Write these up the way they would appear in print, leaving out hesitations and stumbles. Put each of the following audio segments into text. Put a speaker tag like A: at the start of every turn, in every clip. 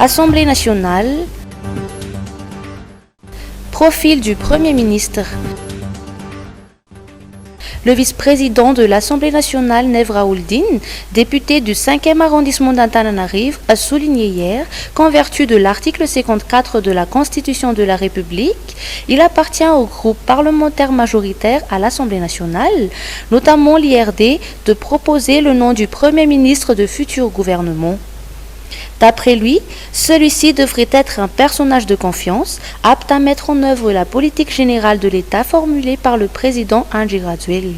A: Assemblée nationale. Profil du Premier ministre. Le vice-président de l'Assemblée nationale, Nevra Ouldine, député du 5e arrondissement d'Antananarive, a souligné hier qu'en vertu de l'article 54 de la Constitution de la République, il appartient au groupe parlementaire majoritaire à l'Assemblée nationale, notamment l'IRD, de proposer le nom du Premier ministre de futur gouvernement. D'après lui, celui-ci devrait être un personnage de confiance, apte à mettre en œuvre la politique générale de l'État formulée par le président Andry Rajoelina.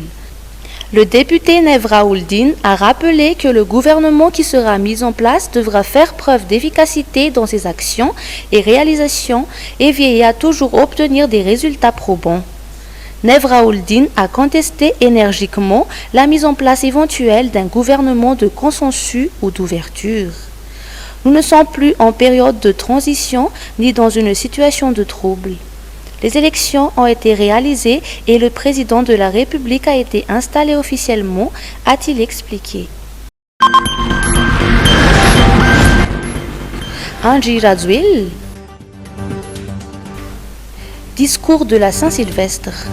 A: Le député Nevra Ouldine a rappelé que le gouvernement qui sera mis en place devra faire preuve d'efficacité dans ses actions et réalisations et veiller à toujours obtenir des résultats probants. Nevra Ouldine a contesté énergiquement la mise en place éventuelle d'un gouvernement de consensus ou d'ouverture. Nous ne sommes plus en période de transition ni dans une situation de trouble. Les élections ont été réalisées et le président de la République a été installé officiellement, a-t-il expliqué. Andry Rajoelina. Discours de la Saint-Sylvestre.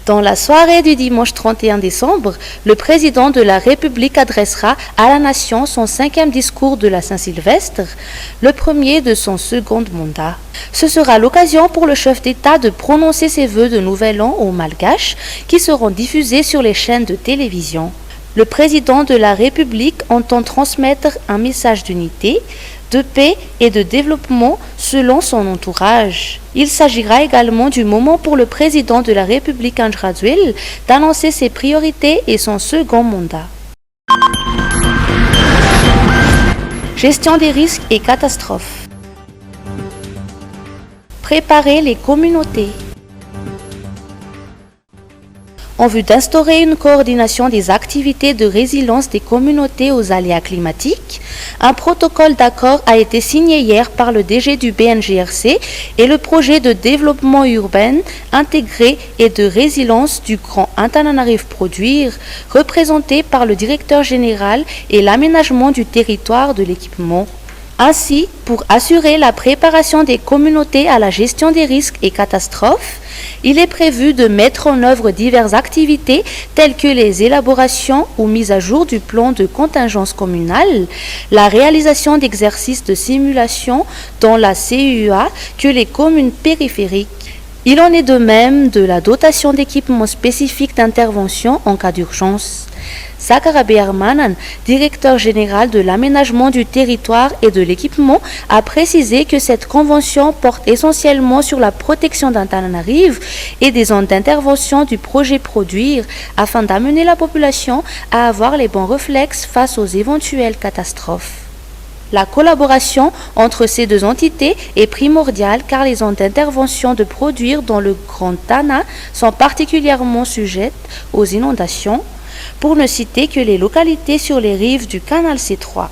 A: Dans la soirée du dimanche 31 décembre, le président de la République adressera à la nation son 5e discours de la Saint-Sylvestre, le premier de son second mandat. Ce sera l'occasion pour le chef d'État de prononcer ses vœux de Nouvel An au malgache qui seront diffusés sur les chaînes de télévision. Le président de la République entend transmettre un message d'unité, de paix et de développement selon son entourage. Il s'agira également du moment pour le président de la République Andry Rajoelina d'annoncer ses priorités et son second mandat. Gestion des risques et catastrophes. Préparer les communautés. En vue d'instaurer une coordination des activités de résilience des communautés aux aléas climatiques, un protocole d'accord a été signé hier par le DG du BNGRC et le projet de développement urbain intégré et de résilience du Grand Antananarive Produire, représenté par le directeur général et l'aménagement du territoire de l'équipement. Ainsi, pour assurer la préparation des communautés à la gestion des risques et catastrophes, il est prévu de mettre en œuvre diverses activités telles que les élaborations ou mises à jour du plan de contingence communale, la réalisation d'exercices de simulation dans la CUA que les communes périphériques. Il en est de même de la dotation d'équipements spécifiques d'intervention en cas d'urgence. Sakara Beermanan, directeur général de l'aménagement du territoire et de l'équipement, a précisé que cette convention porte essentiellement sur la protection d'Antananarive et des zones d'intervention du projet Produire afin d'amener la population à avoir les bons réflexes face aux éventuelles catastrophes. La collaboration entre ces deux entités est primordiale car les zones d'intervention de Produire dans le Grand Tana sont particulièrement sujettes aux inondations, pour ne citer que les localités sur les rives du canal C3.